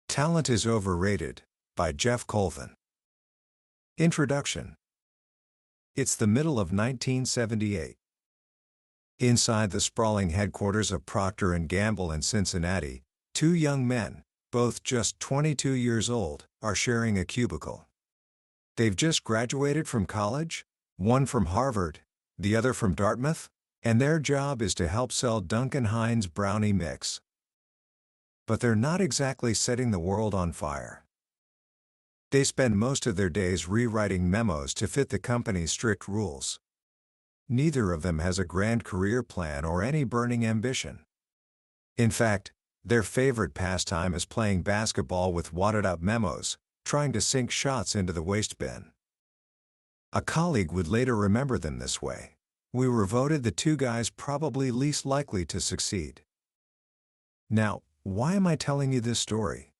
Talent is Overrated, by Geoff Colvin. Introduction. It's the middle of 1978. Inside the sprawling headquarters of Procter & Gamble in Cincinnati, two young men, both just 22 years old, are sharing a cubicle. They've just graduated from college, one from Harvard, the other from Dartmouth, and their job is to help sell Duncan Hines brownie mix. But they're not exactly setting the world on fire. They spend most of their days rewriting memos to fit the company's strict rules. Neither of them has a grand career plan or any burning ambition. In fact, their favorite pastime is playing basketball with wadded-up memos, trying to sink shots into the waste bin. A colleague would later remember them this way: "We were voted the two guys probably least likely to succeed." Now, why am I telling you this story?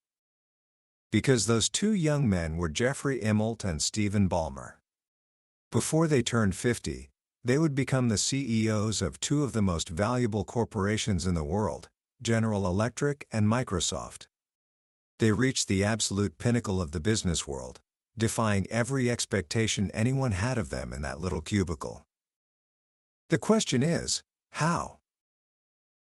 Because those two young men were Jeffrey Immelt and Stephen Ballmer. Before they turned 50, they would become the CEOs of two of the most valuable corporations in the world, General Electric and Microsoft. They reached the absolute pinnacle of the business world, defying every expectation anyone had of them in that little cubicle. The question is, how?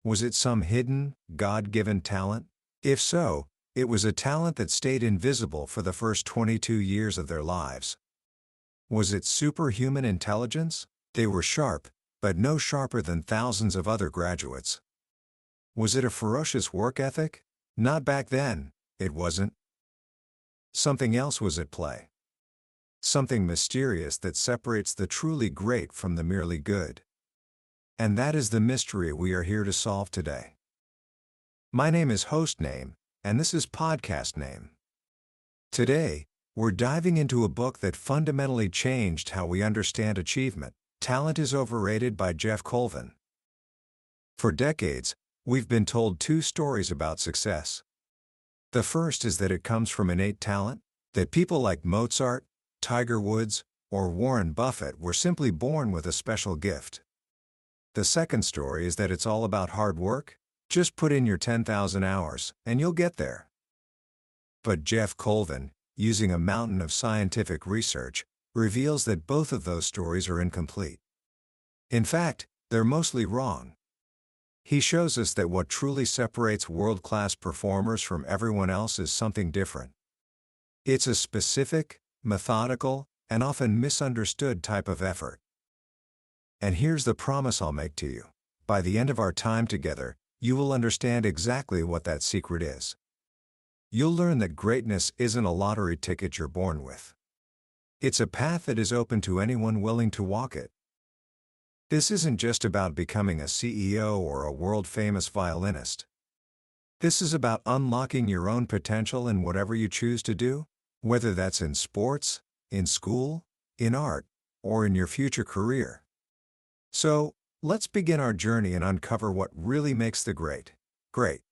Was it some hidden, God-given talent? If so, it was a talent that stayed invisible for the first 22 years of their lives. Was it superhuman intelligence? They were sharp, but no sharper than thousands of other graduates. Was it a ferocious work ethic? Not back then, it wasn't. Something else was at play. Something mysterious that separates the truly great from the merely good. And that is the mystery we are here to solve today. My name is Host Name, and this is Podcast Name. Today, we're diving into a book that fundamentally changed how we understand achievement. Talent is Overrated by Geoff Colvin. For decades, we've been told two stories about success. The first is that it comes from innate talent, that people like Mozart, Tiger Woods, or Warren Buffett were simply born with a special gift. The second story is that it's all about hard work. Just put in your 10,000 hours, and you'll get there. But Geoff Colvin, using a mountain of scientific research, reveals that both of those stories are incomplete. In fact, they're mostly wrong. He shows us that what truly separates world-class performers from everyone else is something different. It's a specific, methodical, and often misunderstood type of effort. And here's the promise I'll make to you: by the end of our time together, you will understand exactly what that secret is. You'll learn that greatness isn't a lottery ticket you're born with. It's a path that is open to anyone willing to walk it. This isn't just about becoming a CEO or a world-famous violinist. This is about unlocking your own potential in whatever you choose to do, whether that's in sports, in school, in art, or in your future career. So, let's begin our journey and uncover what really makes the great, great.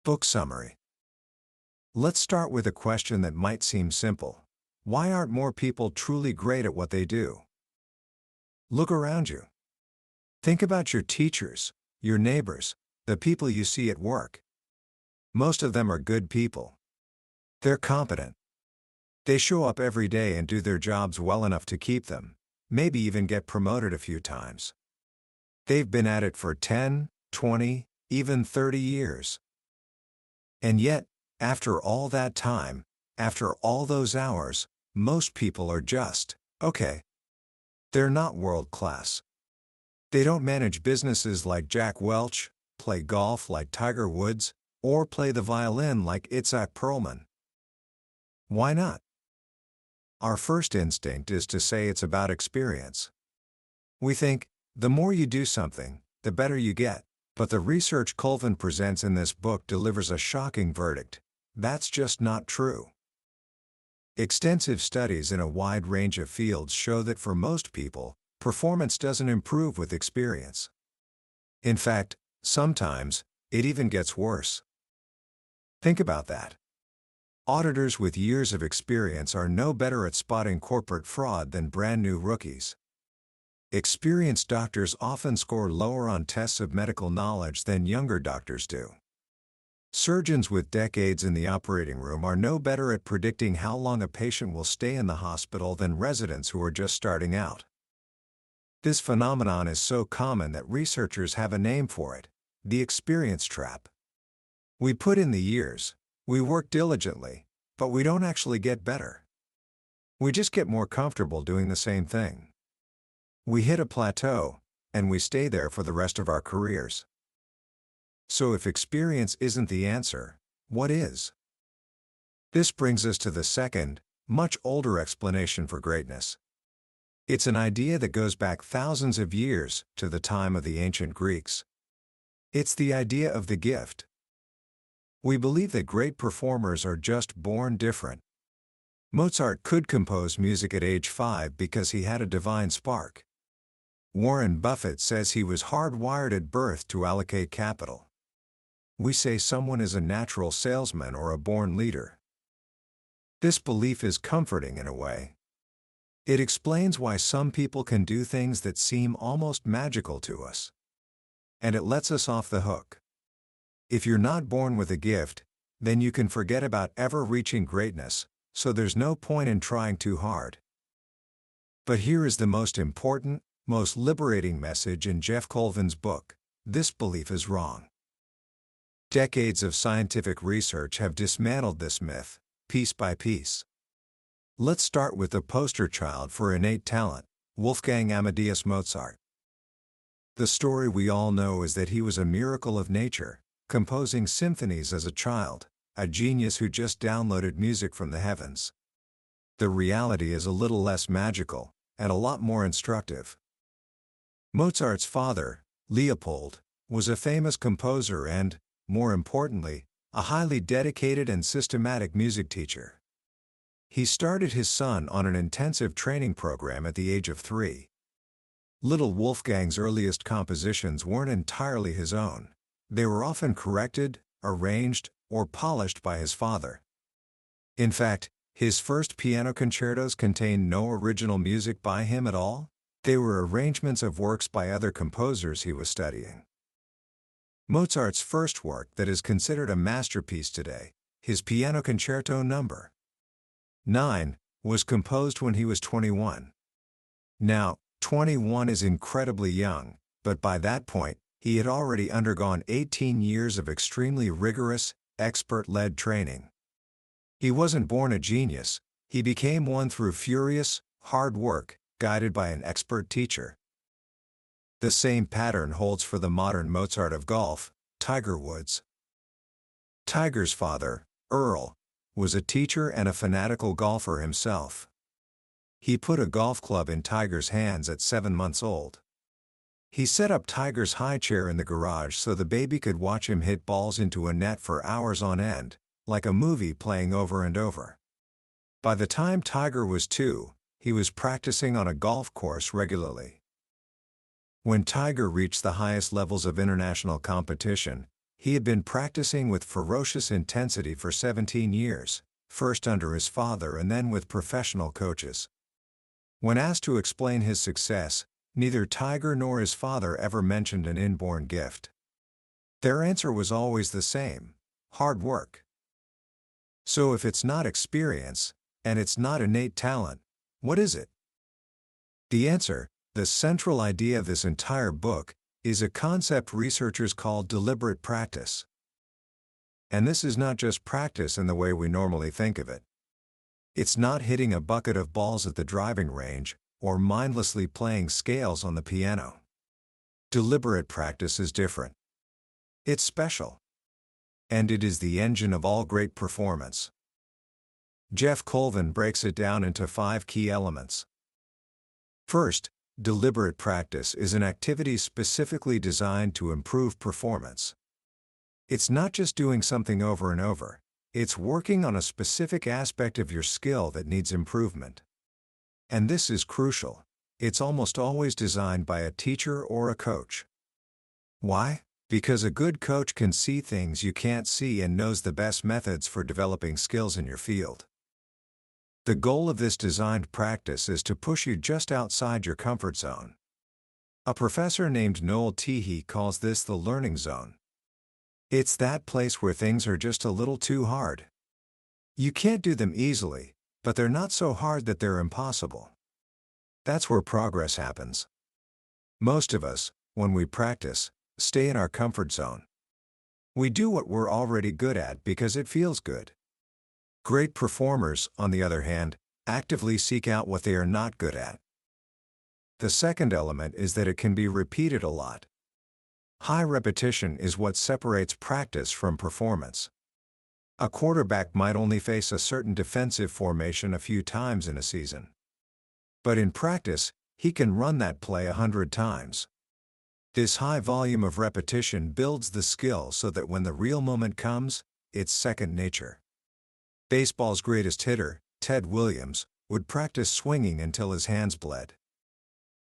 Book summary. Let's start with a question that might seem simple. Why aren't more people truly great at what they do? Look around you. Think about your teachers, your neighbors, the people you see at work. Most of them are good people. They're competent. They show up every day and do their jobs well enough to keep them, maybe even get promoted a few times. They've been at it for 10, 20, even 30 years. And yet, after all that time, after all those hours, most people are just okay. They're not world-class. They don't manage businesses like Jack Welch, play golf like Tiger Woods, or play the violin like Itzhak Perlman. Why not? Our first instinct is to say it's about experience. We think, the more you do something, the better you get. But the research Colvin presents in this book delivers a shocking verdict. That's just not true. Extensive studies in a wide range of fields show that for most people, performance doesn't improve with experience. In fact, sometimes, it even gets worse. Think about that. Auditors with years of experience are no better at spotting corporate fraud than brand-new rookies. Experienced doctors often score lower on tests of medical knowledge than younger doctors do. Surgeons with decades in the operating room are no better at predicting how long a patient will stay in the hospital than residents who are just starting out. This phenomenon is so common that researchers have a name for it: the experience trap. We put in the years, we work diligently, but we don't actually get better. We just get more comfortable doing the same thing. We hit a plateau, and we stay there for the rest of our careers. So if experience isn't the answer, what is? This brings us to the second, much older explanation for greatness. It's an idea that goes back thousands of years, to the time of the ancient Greeks. It's the idea of the gift. We believe that great performers are just born different. Mozart could compose music at age 5 because he had a divine spark. Warren Buffett says he was hardwired at birth to allocate capital. We say someone is a natural salesman or a born leader. This belief is comforting in a way. It explains why some people can do things that seem almost magical to us. And it lets us off the hook. If you're not born with a gift, then you can forget about ever reaching greatness, so there's no point in trying too hard. But here is the most important, most liberating message in Geoff Colvin's book: this belief is wrong. Decades of scientific research have dismantled this myth, piece by piece. Let's start with the poster child for innate talent, Wolfgang Amadeus Mozart. The story we all know is that he was a miracle of nature, composing symphonies as a child, a genius who just downloaded music from the heavens. The reality is a little less magical, and a lot more instructive. Mozart's father, Leopold, was a famous composer and, more importantly, a highly dedicated and systematic music teacher. He started his son on an intensive training program at the age of 3. Little Wolfgang's earliest compositions weren't entirely his own. They were often corrected, arranged, or polished by his father. In fact, his first piano concertos contained no original music by him at all. They were arrangements of works by other composers he was studying. Mozart's first work that is considered a masterpiece today, his Piano Concerto No. 9, was composed when he was 21. Now, 21 is incredibly young, but by that point, he had already undergone 18 years of extremely rigorous, expert-led training. He wasn't born a genius, he became one through furious, hard work, guided by an expert teacher. The same pattern holds for the modern Mozart of golf, Tiger Woods. Tiger's father, Earl, was a teacher and a fanatical golfer himself. He put a golf club in Tiger's hands at 7 months old. He set up Tiger's high chair in the garage so the baby could watch him hit balls into a net for hours on end, like a movie playing over and over. By the time Tiger was 2, he was practicing on a golf course regularly. When Tiger reached the highest levels of international competition, he had been practicing with ferocious intensity for 17 years, first under his father and then with professional coaches. When asked to explain his success, neither Tiger nor his father ever mentioned an inborn gift. Their answer was always the same: hard work. So if it's not experience, and it's not innate talent, what is it? The answer, the central idea of this entire book, is a concept researchers call deliberate practice. And this is not just practice in the way we normally think of it. It's not hitting a bucket of balls at the driving range, or mindlessly playing scales on the piano. Deliberate practice is different. It's special. And it is the engine of all great performance. Geoff Colvin breaks it down into 5 key elements. First, deliberate practice is an activity specifically designed to improve performance. It's not just doing something over and over, it's working on a specific aspect of your skill that needs improvement. And this is crucial. It's almost always designed by a teacher or a coach. Why? Because a good coach can see things you can't see and knows the best methods for developing skills in your field. The goal of this designed practice is to push you just outside your comfort zone. A professor named Noel Teehee calls this the learning zone. It's that place where things are just a little too hard. You can't do them easily, but they're not so hard that they're impossible. That's where progress happens. Most of us, when we practice, stay in our comfort zone. We do what we're already good at because it feels good. Great performers, on the other hand, actively seek out what they are not good at. The second element is that it can be repeated a lot. High repetition is what separates practice from performance. A quarterback might only face a certain defensive formation a few times in a season. But in practice, he can run that play 100 times. This high volume of repetition builds the skill so that when the real moment comes, it's second nature. Baseball's greatest hitter, Ted Williams, would practice swinging until his hands bled.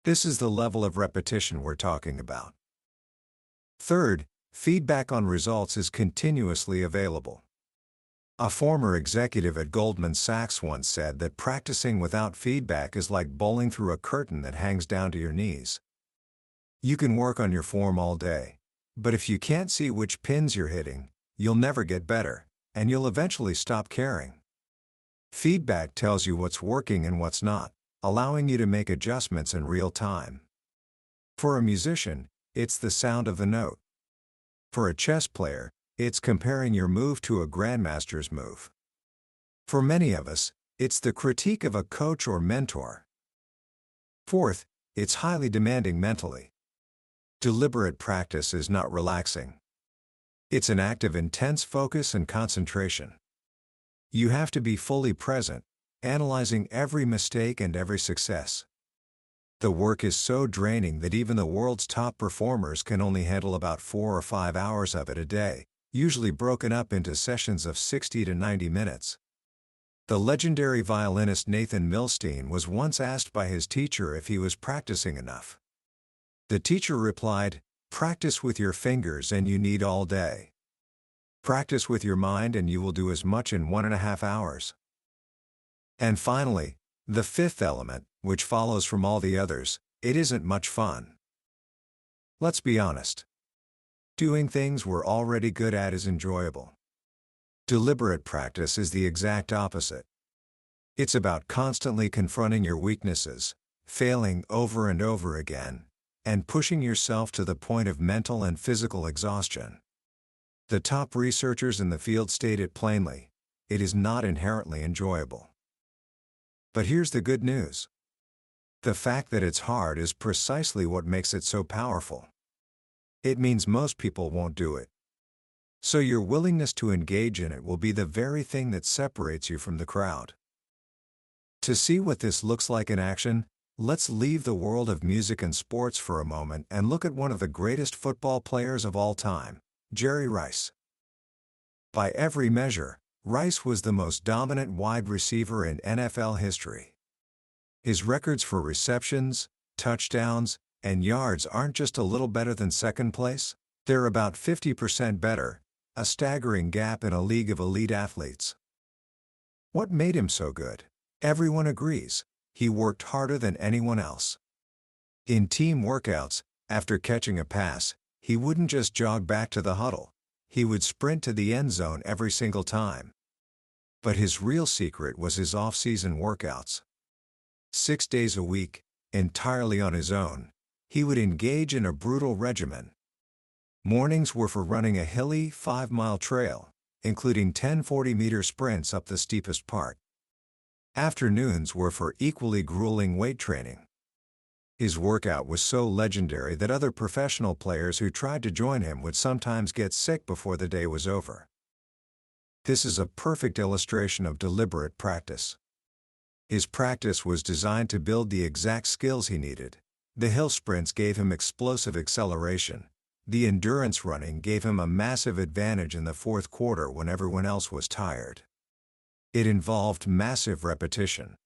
This is the level of repetition we're talking about. Third, feedback on results is continuously available. A former executive at Goldman Sachs once said that practicing without feedback is like bowling through a curtain that hangs down to your knees. You can work on your form all day, but if you can't see which pins you're hitting, you'll never get better, and you'll eventually stop caring. Feedback tells you what's working and what's not, allowing you to make adjustments in real time. For a musician, it's the sound of the note. For a chess player, it's comparing your move to a grandmaster's move. For many of us, it's the critique of a coach or mentor. Fourth, it's highly demanding mentally. Deliberate practice is not relaxing. It's an act of intense focus and concentration. You have to be fully present, analyzing every mistake and every success. The work is so draining that even the world's top performers can only handle about 4 or 5 hours of it a day, usually broken up into sessions of 60 to 90 minutes. The legendary violinist Nathan Milstein was once asked by his teacher if he was practicing enough. The teacher replied, "Practice with your fingers and you need all day. Practice with your mind and you will do as much in 1.5 hours." And finally, the fifth element, which follows from all the others, it isn't much fun. Let's be honest. Doing things we're already good at is enjoyable. Deliberate practice is the exact opposite. It's about constantly confronting your weaknesses, failing over and over again, and pushing yourself to the point of mental and physical exhaustion. The top researchers in the field state it plainly: it is not inherently enjoyable. But here's the good news. The fact that it's hard is precisely what makes it so powerful. It means most people won't do it. So your willingness to engage in it will be the very thing that separates you from the crowd. To see what this looks like in action, let's leave the world of music and sports for a moment and look at one of the greatest football players of all time, Jerry Rice. By every measure, Rice was the most dominant wide receiver in NFL history. His records for receptions, touchdowns, and yards aren't just a little better than second place, they're about 50% better, a staggering gap in a league of elite athletes. What made him so good? Everyone agrees, he worked harder than anyone else. In team workouts, after catching a pass, he wouldn't just jog back to the huddle, he would sprint to the end zone every single time. But his real secret was his off-season workouts. 6 days a week, entirely on his own, he would engage in a brutal regimen. Mornings were for running a hilly 5-mile trail, including 10 40-meter sprints up the steepest part. Afternoons were for equally grueling weight training. His workout was so legendary that other professional players who tried to join him would sometimes get sick before the day was over. This is a perfect illustration of deliberate practice. His practice was designed to build the exact skills he needed. The hill sprints gave him explosive acceleration. The endurance running gave him a massive advantage in the fourth quarter when everyone else was tired. It involved massive repetition.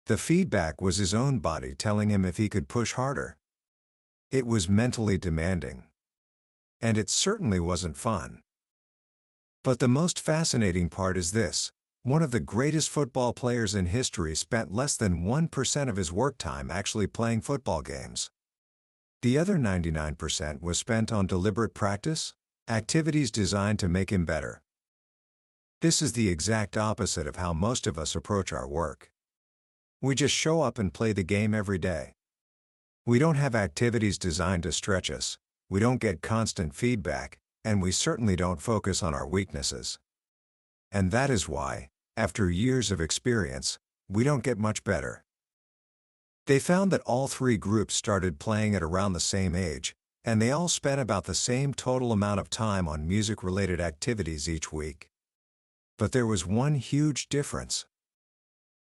The feedback was his own body telling him if he could push harder. It was mentally demanding. And it certainly wasn't fun. But the most fascinating part is this: one of the greatest football players in history spent less than 1% of his work time actually playing football games. The other 99% was spent on deliberate practice? activities designed to make him better. This is the exact opposite of how most of us approach our work. We just show up and play the game every day. We don't have activities designed to stretch us, we don't get constant feedback, and we certainly don't focus on our weaknesses. And that is why, after years of experience, we don't get much better. They found that all three groups started playing at around the same age, and they all spent about the same total amount of time on music-related activities each week. But there was one huge difference.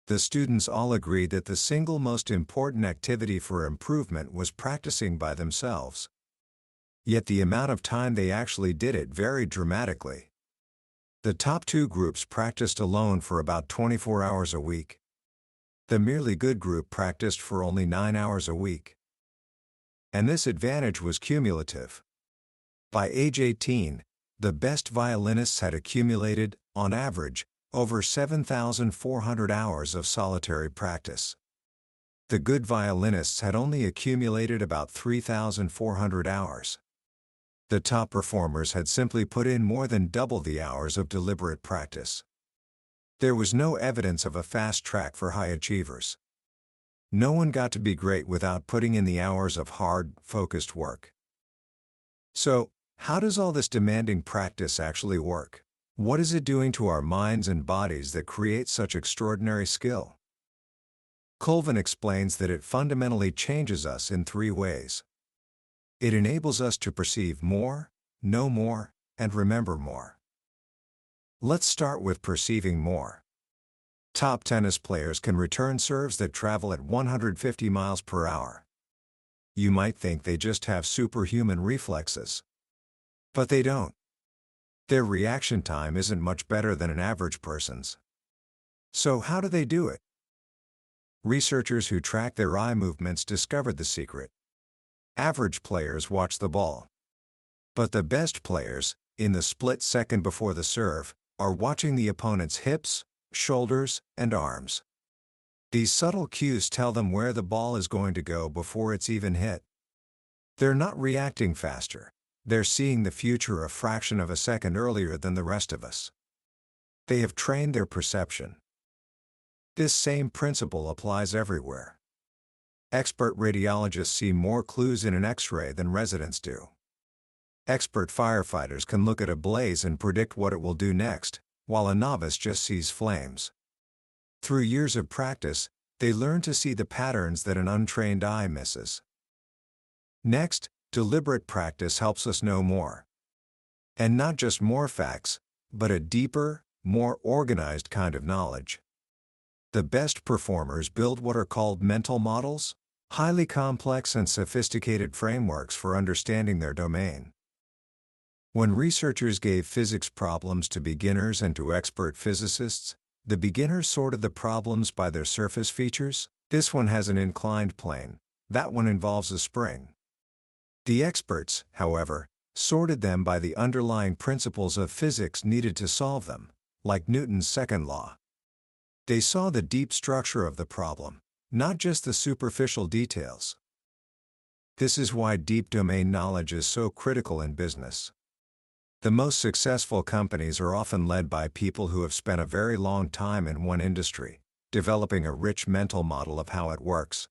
The students all agreed that the single most important activity for improvement was practicing by themselves. Yet the amount of time they actually did it varied dramatically. The top two groups practiced alone for about 24 hours a week. The merely good group practiced for only 9 hours a week. And this advantage was cumulative. By age 18, the best violinists had accumulated, on average, over 7,400 hours of solitary practice. The good violinists had only accumulated about 3,400 hours. The top performers had simply put in more than double the hours of deliberate practice. There was no evidence of a fast track for high achievers. No one got to be great without putting in the hours of hard, focused work. So, how does all this demanding practice actually work? What is it doing to our minds and bodies that creates such extraordinary skill? Colvin explains that it fundamentally changes us in three ways. It enables us to perceive more, know more, and remember more. Let's start with perceiving more. Top tennis players can return serves that travel at 150 miles per hour. You might think they just have superhuman reflexes. But they don't. Their reaction time isn't much better than an average person's. So how do they do it? Researchers who track their eye movements discovered the secret. Average players watch the ball. But the best players, in the split second before the serve, are watching the opponent's hips, shoulders, and arms. These subtle cues tell them where the ball is going to go before it's even hit. They're not reacting faster. They're seeing the future a fraction of a second earlier than the rest of us. They have trained their perception. This same principle applies everywhere. Expert radiologists see more clues in an X-ray than residents do. Expert firefighters can look at a blaze and predict what it will do next, while a novice just sees flames. Through years of practice, they learn to see the patterns that an untrained eye misses. Next, deliberate practice helps us know more. And not just more facts, but a deeper, more organized kind of knowledge. The best performers build what are called mental models, highly complex and sophisticated frameworks for understanding their domain. When researchers gave physics problems to beginners and to expert physicists, the beginners sorted the problems by their surface features. This one has an inclined plane, that one involves a spring. The experts, however, sorted them by the underlying principles of physics needed to solve them, like Newton's second law. They saw the deep structure of the problem, not just the superficial details. This is why deep domain knowledge is so critical in business. The most successful companies are often led by people who have spent a very long time in one industry, developing a rich mental model of how it works.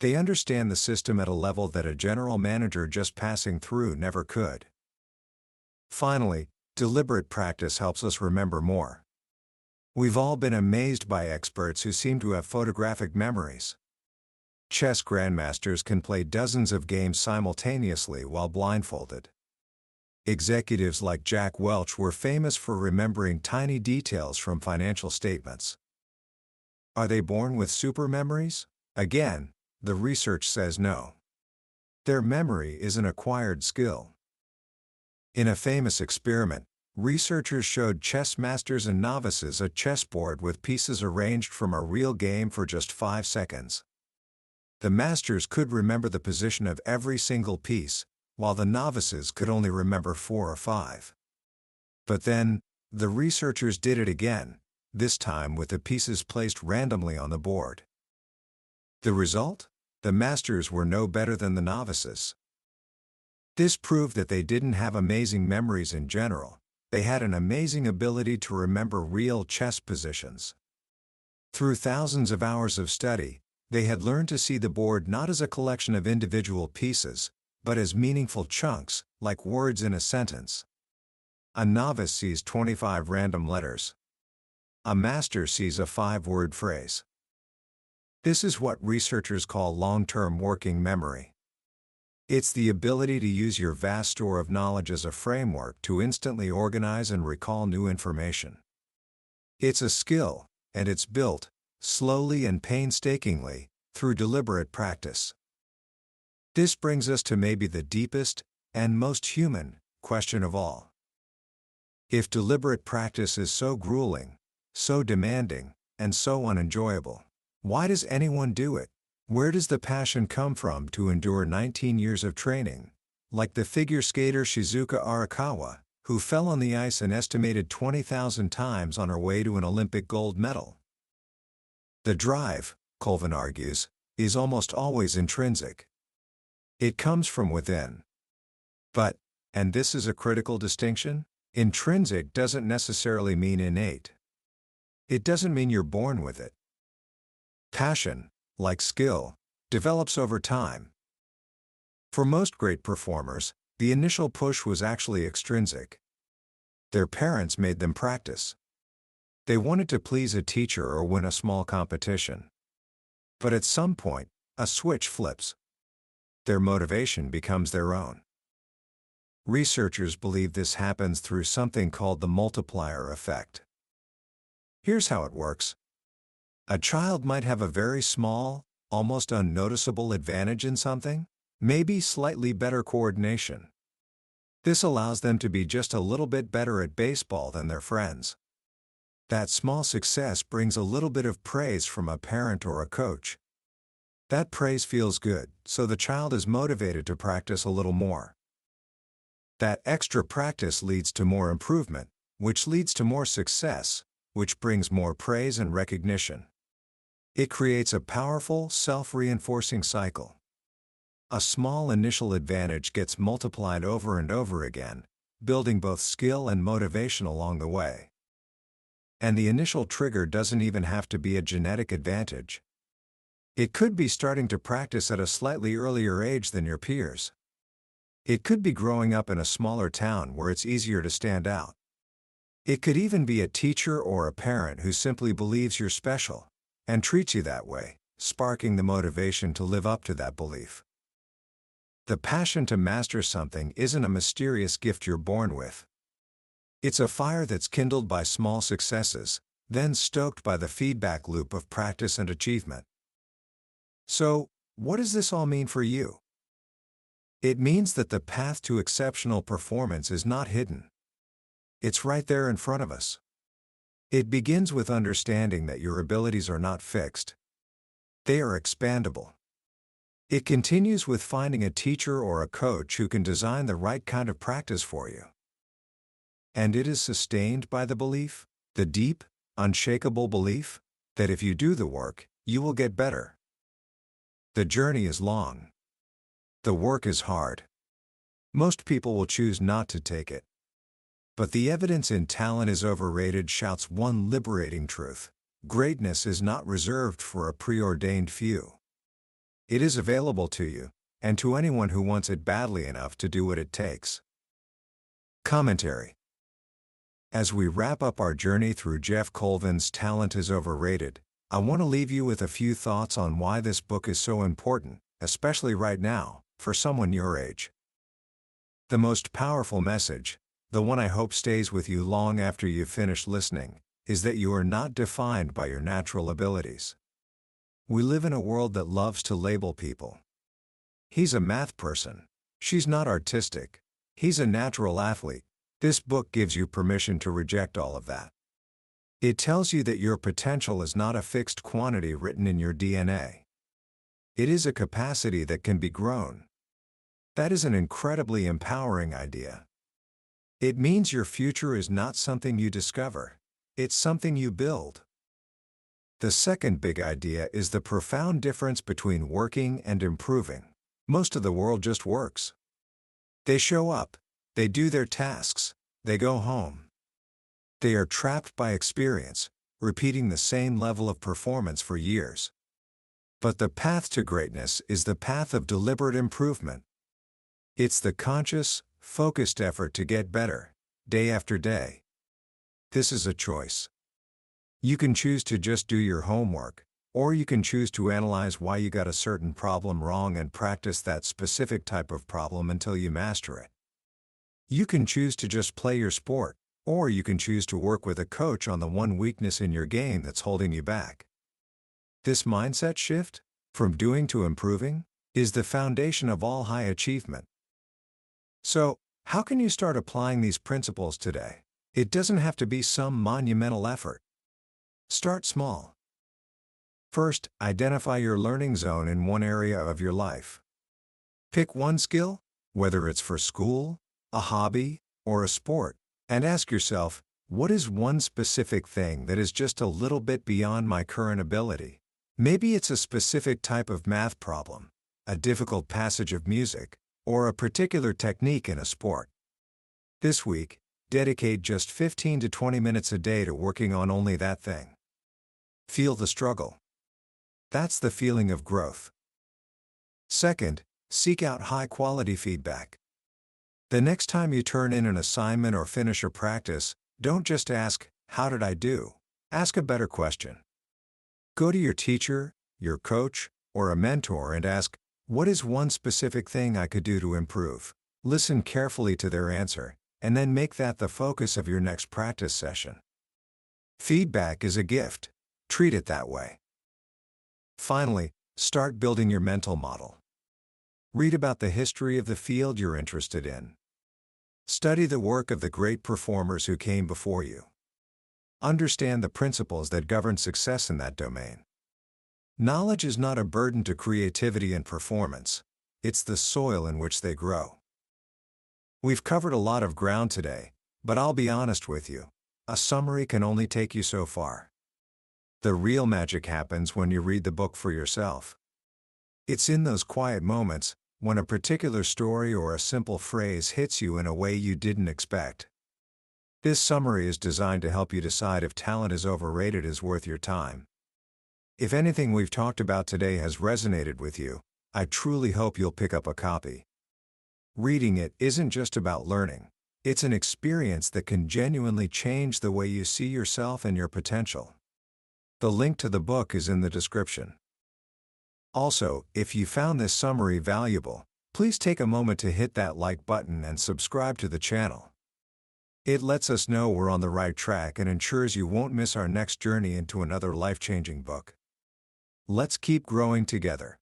They understand the system at a level that a general manager just passing through never could. Finally, deliberate practice helps us remember more. We've all been amazed by experts who seem to have photographic memories. Chess grandmasters can play dozens of games simultaneously while blindfolded. Executives like Jack Welch were famous for remembering tiny details from financial statements. Are they born with super memories? Again, the research says no. Their memory is an acquired skill. In a famous experiment, researchers showed chess masters and novices a chessboard with pieces arranged from a real game for just 5 seconds. The masters could remember the position of every single piece, while the novices could only remember 4 or 5. But then, the researchers did it again, this time with the pieces placed randomly on the board. The result? The masters were no better than the novices. This proved that they didn't have amazing memories in general, they had an amazing ability to remember real chess positions. Through thousands of hours of study, they had learned to see the board not as a collection of individual pieces, but as meaningful chunks, like words in a sentence. A novice sees 25 random letters. A master sees a 5-word phrase. This is what researchers call long-term working memory. It's the ability to use your vast store of knowledge as a framework to instantly organize and recall new information. It's a skill, and it's built, slowly and painstakingly, through deliberate practice. This brings us to maybe the deepest, and most human, question of all. If deliberate practice is so grueling, so demanding, and so unenjoyable, why does anyone do it? Where does the passion come from to endure 19 years of training, like the figure skater Shizuka Arakawa, who fell on the ice an estimated 20,000 times on her way to an Olympic gold medal? The drive, Colvin argues, is almost always intrinsic. It comes from within. But, and this is a critical distinction, intrinsic doesn't necessarily mean innate. It doesn't mean you're born with it. Passion, like skill, develops over time. For most great performers, the initial push was actually extrinsic. Their parents made them practice. They wanted to please a teacher or win a small competition. But at some point, a switch flips. Their motivation becomes their own. Researchers believe this happens through something called the multiplier effect. Here's how it works. A child might have a very small, almost unnoticeable advantage in something, maybe slightly better coordination. This allows them to be just a little bit better at baseball than their friends. That small success brings a little bit of praise from a parent or a coach. That praise feels good, so the child is motivated to practice a little more. That extra practice leads to more improvement, which leads to more success, which brings more praise and recognition. It creates a powerful, self-reinforcing cycle. A small initial advantage gets multiplied over and over again, building both skill and motivation along the way. And the initial trigger doesn't even have to be a genetic advantage. It could be starting to practice at a slightly earlier age than your peers. It could be growing up in a smaller town where it's easier to stand out. It could even be a teacher or a parent who simply believes you're special and treats you that way, sparking the motivation to live up to that belief. The passion to master something isn't a mysterious gift you're born with. It's a fire that's kindled by small successes, then stoked by the feedback loop of practice and achievement. So, what does this all mean for you? It means that the path to exceptional performance is not hidden. It's right there in front of us. It begins with understanding that your abilities are not fixed. They are expandable. It continues with finding a teacher or a coach who can design the right kind of practice for you. And it is sustained by the belief, the deep, unshakable belief, that if you do the work, you will get better. The journey is long. The work is hard. Most people will choose not to take it. But the evidence in Talent is Overrated shouts one liberating truth: greatness is not reserved for a preordained few. It is available to you, and to anyone who wants it badly enough to do what it takes. Commentary. As we wrap up our journey through Geoff Colvin's Talent is Overrated, I want to leave you with a few thoughts on why this book is so important, especially right now, for someone your age. The most powerful message, the one I hope stays with you long after you've finished listening, is that you are not defined by your natural abilities. We live in a world that loves to label people. He's a math person. She's not artistic. He's a natural athlete. This book gives you permission to reject all of that. It tells you that your potential is not a fixed quantity written in your DNA. It is a capacity that can be grown. That is an incredibly empowering idea. It means your future is not something you discover. It's something you build. The second big idea is the profound difference between working and improving. Most of the world just works. They show up, they do their tasks, they go home. They are trapped by experience, repeating the same level of performance for years. But the path to greatness is the path of deliberate improvement. It's the conscious, focused effort to get better, day after day. This is a choice. You can choose to just do your homework, or you can choose to analyze why you got a certain problem wrong and practice that specific type of problem until you master it. You can choose to just play your sport, or you can choose to work with a coach on the one weakness in your game that's holding you back. This mindset shift, from doing to improving, is the foundation of all high achievement. So, how can you start applying these principles today? It doesn't have to be some monumental effort. Start small. First, identify your learning zone in one area of your life. Pick one skill, whether it's for school, a hobby, or a sport, and ask yourself, what is one specific thing that is just a little bit beyond my current ability? Maybe it's a specific type of math problem, a difficult passage of music, or a particular technique in a sport. This week, dedicate just 15 to 20 minutes a day to working on only that thing. Feel the struggle. That's the feeling of growth. Second, seek out high-quality feedback. The next time you turn in an assignment or finish a practice, don't just ask, "How did I do?" Ask a better question. Go to your teacher, your coach, or a mentor and ask, "What is one specific thing I could do to improve?" Listen carefully to their answer, and then make that the focus of your next practice session. Feedback is a gift. Treat it that way. Finally, start building your mental model. Read about the history of the field you're interested in. Study the work of the great performers who came before you. Understand the principles that govern success in that domain. Knowledge is not a burden to creativity and performance. It's the soil in which they grow. We've covered a lot of ground today, but I'll be honest with you. A summary can only take you so far. The real magic happens when you read the book for yourself. It's in those quiet moments, when a particular story or a simple phrase hits you in a way you didn't expect. This summary is designed to help you decide if talent is overrated is worth your time. If anything we've talked about today has resonated with you, I truly hope you'll pick up a copy. Reading it isn't just about learning. It's an experience that can genuinely change the way you see yourself and your potential. The link to the book is in the description. Also, if you found this summary valuable, please take a moment to hit that like button and subscribe to the channel. It lets us know we're on the right track and ensures you won't miss our next journey into another life-changing book. Let's keep growing together.